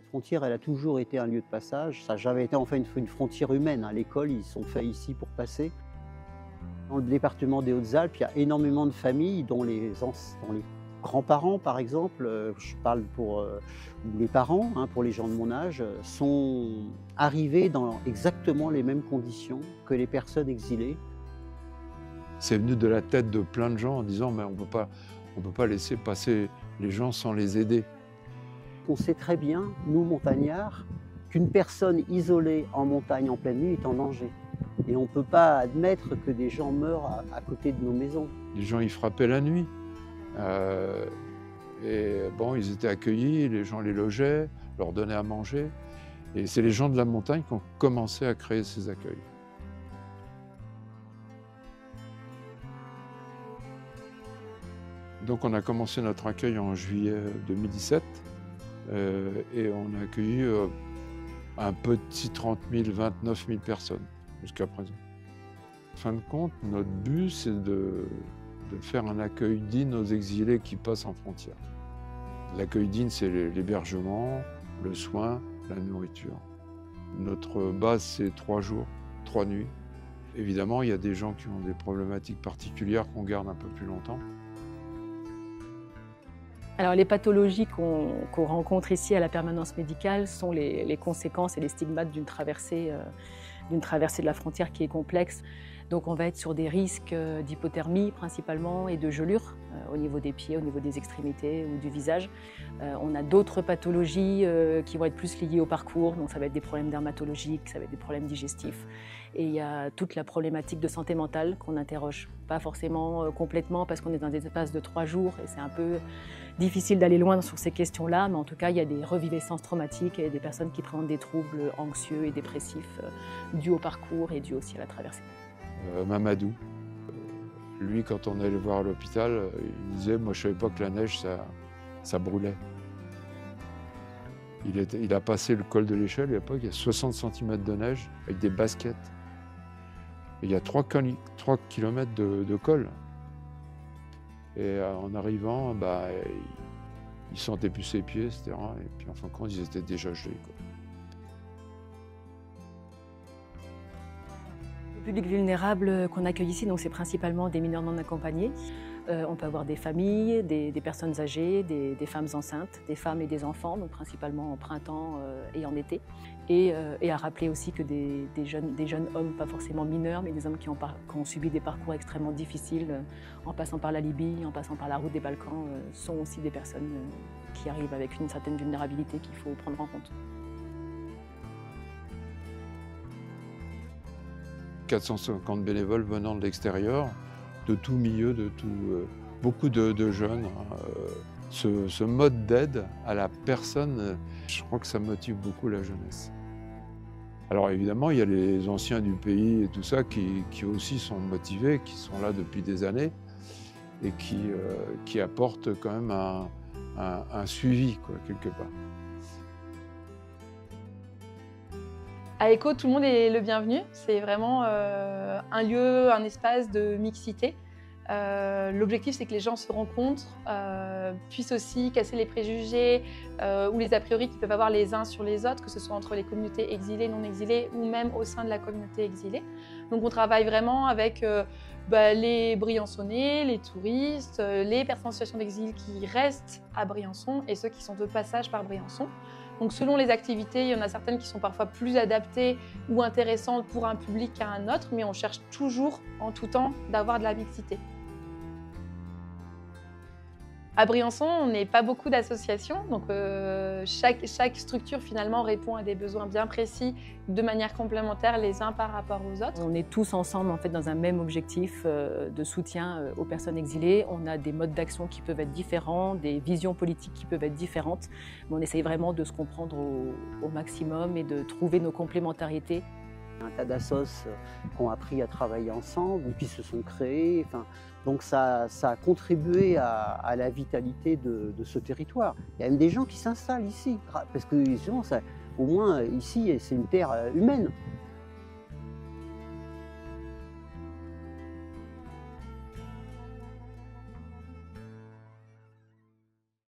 frontière, elle a toujours été un lieu de passage. Ça n'a jamais été en fait une frontière humaine, hein. L'école, ils sont faits ici pour passer. Dans le département des Hautes-Alpes, il y a énormément de familles dont dont les grands-parents, par exemple, je parle pour ou les parents, hein, pour les gens de mon âge, sont arrivés dans exactement les mêmes conditions que les personnes exilées. C'est venu de la tête de plein de gens en disant mais on peut pas laisser passer les gens sans les aider. On sait très bien, nous montagnards, qu'une personne isolée en montagne en pleine nuit est en danger. Et on ne peut pas admettre que des gens meurent à côté de nos maisons. Les gens ils frappaient la nuit. Et bon, ils étaient accueillis, les gens les logeaient, leur donnaient à manger. Et c'est les gens de la montagne qui ont commencé à créer ces accueils. Donc on a commencé notre accueil en juillet 2017 et on a accueilli un petit 30 000, 29 000 personnes jusqu'à présent. En fin de compte, notre but, c'est de faire un accueil digne aux exilés qui passent en frontière. L'accueil digne, c'est l'hébergement, le soin, la nourriture. Notre base, c'est 3 jours, 3 nuits. Évidemment, il y a des gens qui ont des problématiques particulières qu'on garde un peu plus longtemps. Alors, les pathologies qu'on rencontre ici à la permanence médicale sont les conséquences et les stigmates d'une traversée de la frontière qui est complexe. Donc on va être sur des risques d'hypothermie principalement et de gelure au niveau des pieds, au niveau des extrémités ou du visage. On a d'autres pathologies qui vont être plus liées au parcours, donc ça va être des problèmes dermatologiques, ça va être des problèmes digestifs. Et il y a toute la problématique de santé mentale qu'on n'interroge pas forcément complètement parce qu'on est dans des espaces de 3 jours et c'est un peu difficile d'aller loin sur ces questions-là, mais en tout cas il y a des reviviscences traumatiques et des personnes qui présentent des troubles anxieux et dépressifs dus au parcours et dus aussi à la traversée. Mamadou, lui, quand on allait le voir à l'hôpital, il disait « moi je savais pas que la neige, ça brûlait ». Il a passé le col de l'Échelle, à l'époque, il y a 60 cm de neige avec des baskets. Et il y a 3 km de col. Et en arrivant, il ne sentait plus ses pieds, etc. Et puis en fin de compte, ils étaient déjà gelés, quoi. Le public vulnérable qu'on accueille ici, c'est principalement des mineurs non accompagnés. On peut avoir des familles, des personnes âgées, des femmes enceintes, des femmes et des enfants, donc principalement en printemps et en été. Et à rappeler aussi que des jeunes hommes, pas forcément mineurs, mais des hommes qui ont subi des parcours extrêmement difficiles, en passant par la Libye, en passant par la route des Balkans, sont aussi des personnes qui arrivent avec une certaine vulnérabilité qu'il faut prendre en compte. 450 bénévoles venant de l'extérieur, de tout milieu, beaucoup de jeunes. Ce mode d'aide à la personne, je crois que ça motive beaucoup la jeunesse. Alors évidemment, il y a les anciens du pays et tout ça qui aussi sont motivés, qui sont là depuis des années et qui apportent quand même un suivi, quoi, quelque part. À ECHO, tout le monde est le bienvenu. C'est vraiment un lieu, un espace de mixité. L'objectif, c'est que les gens se rencontrent, puissent aussi casser les préjugés ou les a priori qu'ils peuvent avoir les uns sur les autres, que ce soit entre les communautés exilées, non exilées ou même au sein de la communauté exilée. Donc on travaille vraiment avec les Briançonnais, les touristes, les personnes en situation d'exil qui restent à Briançon et ceux qui sont de passage par Briançon. Donc selon les activités, il y en a certaines qui sont parfois plus adaptées ou intéressantes pour un public qu'à un autre, mais on cherche toujours en tout temps d'avoir de la mixité. À Briançon, on n'est pas beaucoup d'associations, donc chaque structure finalement répond à des besoins bien précis de manière complémentaire les uns par rapport aux autres. On est tous ensemble en fait dans un même objectif de soutien aux personnes exilées. On a des modes d'action qui peuvent être différents, des visions politiques qui peuvent être différentes, mais on essaye vraiment de se comprendre au maximum et de trouver nos complémentarités. Un tas d'assos qui ont appris à travailler ensemble ou qui se sont créés. Donc ça a contribué à la vitalité de ce territoire. Il y a même des gens qui s'installent ici, parce que au moins ici, c'est une terre humaine.